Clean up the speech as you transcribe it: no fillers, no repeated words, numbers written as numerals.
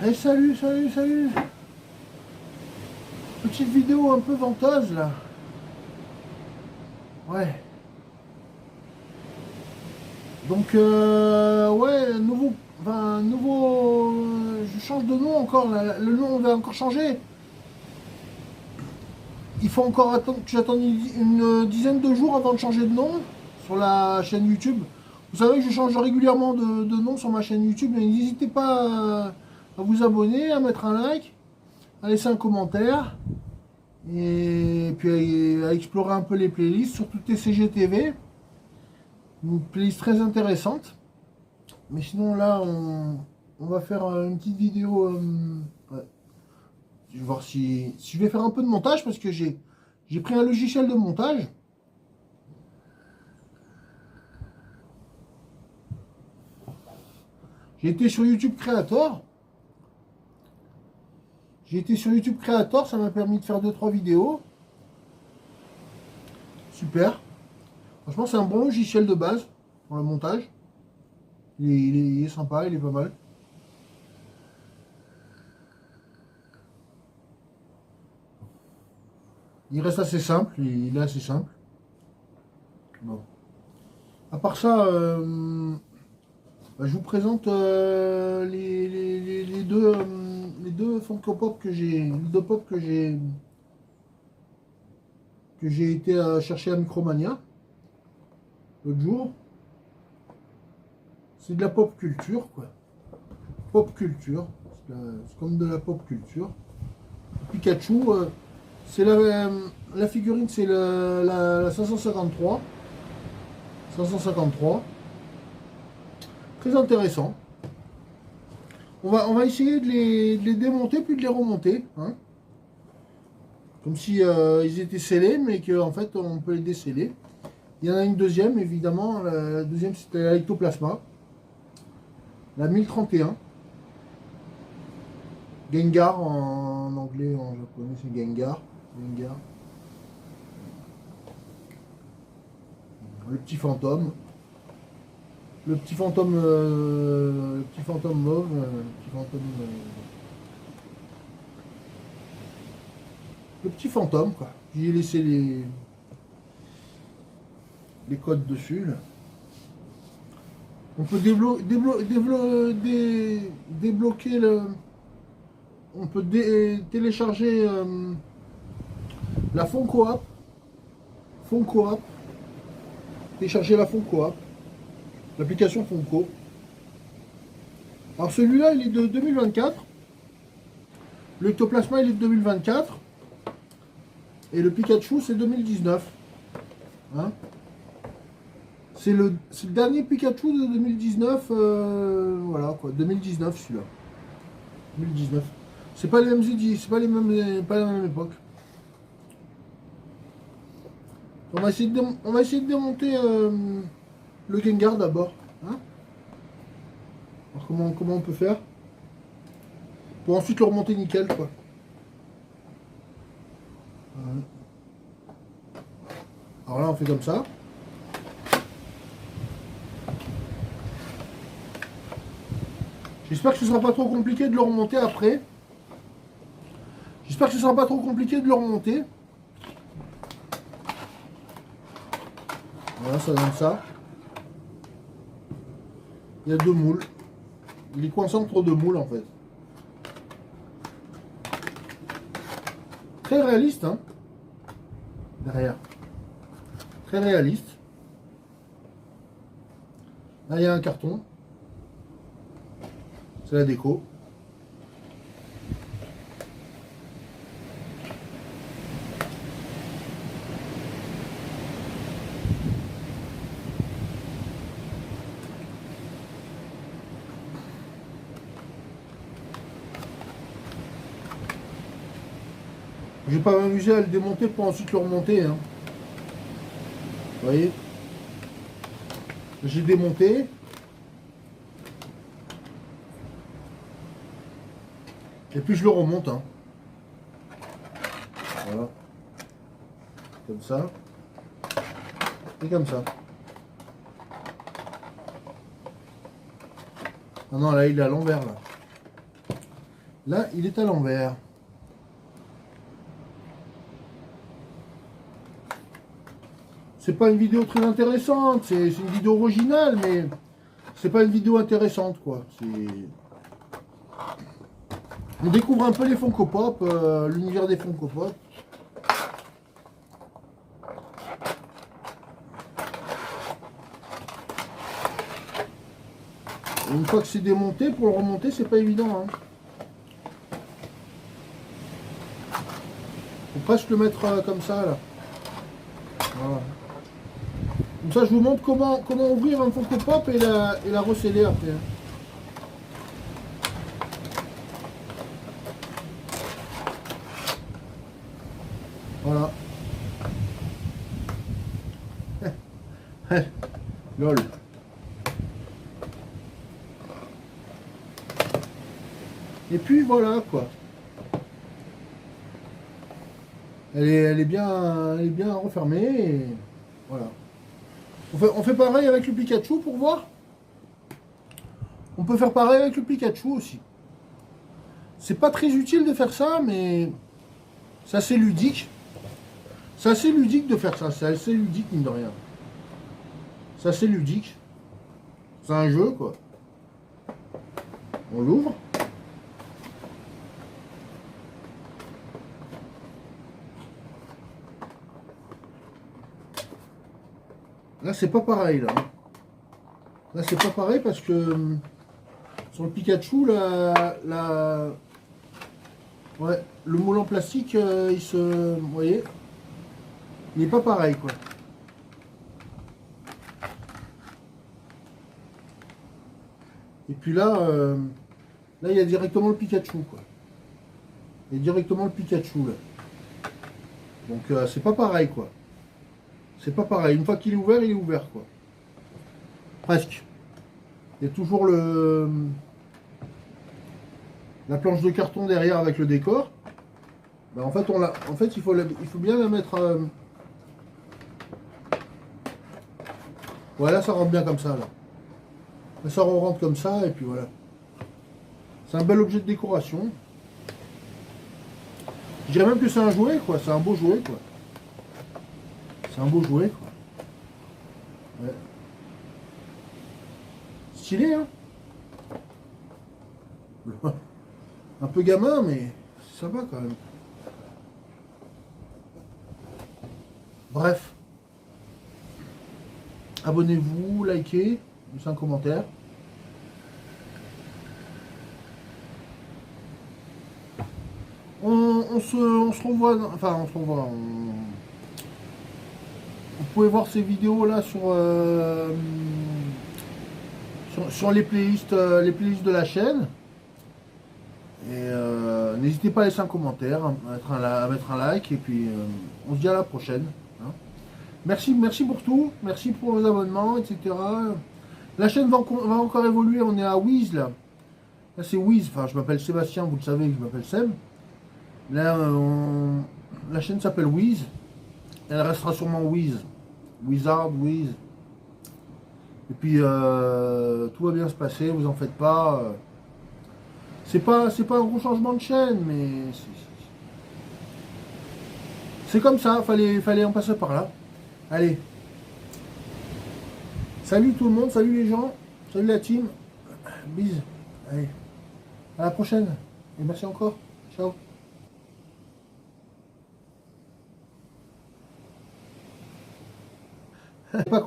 Et salut, salut, salut. Petite vidéo un peu venteuse là. Ouais. Donc ouais, je change de nom encore. Là. Le nom va encore changer. Il faut encore attendre que j'attende une dizaine de jours avant de changer de nom sur la chaîne YouTube. Vous savez que je change régulièrement de nom sur ma chaîne YouTube, mais n'hésitez pas à vous abonner, à mettre un like, à laisser un commentaire. Et puis à explorer un peu les playlists, surtout TCGTV. Une playlist très intéressante. Mais sinon là, on va faire une petite vidéo. Ouais. Je vais voir si je vais faire un peu de montage parce que j'ai pris un logiciel de montage. J'ai été sur YouTube Creator. Ça m'a permis de faire 2-3 vidéos. Super. Franchement, c'est un bon logiciel de base pour le montage. Il est sympa, il est pas mal. Il reste assez simple, il est assez simple. Bon. À part ça, je vous présente les deux Funko Pop que j'ai été chercher à Micromania l'autre jour. C'est de la pop culture, quoi. Pop culture, c'est comme de la pop culture. Pikachu, c'est la figurine, c'est la 553. 553. Très intéressant. On va essayer de les démonter puis de les remonter. Hein. Comme si ils étaient scellés, mais qu'en fait on peut les déceler. Il y en a une deuxième, évidemment. La deuxième c'était la Ectoplasma. La 1031. Gengar en anglais, en japonais c'est Gengar. Gengar. Le petit fantôme. Le petit fantôme mauve. Le petit fantôme, quoi. J'ai laissé les codes dessus, là. On peut débloquer le... On peut télécharger la Funko App. Télécharger la Funko App. L'application Funko. Alors celui-là, il est de 2024. Le Ectoplasma, il est de 2024. Et le Pikachu, c'est 2019. Hein, c'est le dernier Pikachu de 2019. Voilà quoi, 2019 celui-là. 2019. C'est pas les mêmes éditions, c'est pas la même époque. On va essayer de démonter le Gengar d'abord. Hein, alors comment on peut faire pour ensuite le remonter nickel, quoi. Voilà. Alors là, on fait comme ça. J'espère que ce sera pas trop compliqué de le remonter après. J'espère que ce sera pas trop compliqué de le remonter. Voilà, ça donne ça. Il y a deux moules. Il est coincé entre deux moules en fait. Très réaliste, hein. Derrière. Très réaliste. Là, il y a un carton. C'est la déco. Je vais pas m'amuser à le démonter pour ensuite le remonter. Hein. Vous voyez? J'ai démonté. Et puis je le remonte. Hein. Voilà. Comme ça. Et comme ça. Ah non, là il est à l'envers là. Là, il est à l'envers. C'est pas une vidéo très intéressante, c'est une vidéo originale, mais c'est pas une vidéo intéressante, quoi. On découvre un peu les Funko Pop, l'univers des Funko Pop. Et une fois que c'est démonté, pour le remonter, c'est pas évident. Hein. Faut presque le mettre comme ça, là. Voilà. Comme ça, je vous montre comment ouvrir un Funko Pop et la resceller après. Hein. Voilà. Lol. Et puis voilà quoi. Elle est bien refermée. Et voilà. On fait pareil avec le Pikachu pour voir. On peut faire pareil avec le Pikachu aussi. C'est pas très utile de faire ça, mais c'est assez ludique. C'est assez ludique de faire ça. C'est assez ludique, mine de rien. C'est assez ludique. C'est un jeu, quoi. On l'ouvre. Là, c'est pas pareil, là. Là, c'est pas pareil parce que sur le Pikachu, ouais, le moule en plastique, il se... Vous voyez, il n'est pas pareil, quoi. Et puis là, là, il y a directement le Pikachu, quoi. Il y a directement le Pikachu, là. Donc, c'est pas pareil, quoi. C'est pas pareil. Une fois qu'il est ouvert, quoi. Presque. Il y a toujours la planche de carton derrière avec le décor. Ben, en fait, il faut bien la mettre. Voilà, ça rentre bien comme ça, là. Là, ça rentre comme ça, et puis voilà. C'est un bel objet de décoration. Je dirais même que c'est un jouet, quoi. C'est un beau jouet, quoi. C'est un beau jouet, quoi. Ouais. Stylé, hein. Un peu gamin, mais ça va quand même. Bref. Abonnez-vous, likez, laissez un commentaire. On se revoit, enfin on se revoit. Vous pouvez voir ces vidéos là sur les playlists de la chaîne. Et n'hésitez pas à laisser un commentaire, à mettre un like, et puis on se dit à la prochaine. Hein. Merci pour tout, merci pour vos abonnements, etc. La chaîne va encore évoluer, on est à Wiz là. Là c'est Wiz, enfin je m'appelle Sébastien, vous le savez, je m'appelle Seb. Là la chaîne s'appelle Wiz, elle restera sûrement Wiz. Wizard, Wiz. Et puis tout va bien se passer, vous en faites pas. C'est pas un gros changement de chaîne, mais c'est comme ça, fallait en passer par là. Allez. Salut tout le monde, salut les gens, salut la team. Bise. Allez. À la prochaine. Et merci encore. Ciao. Pas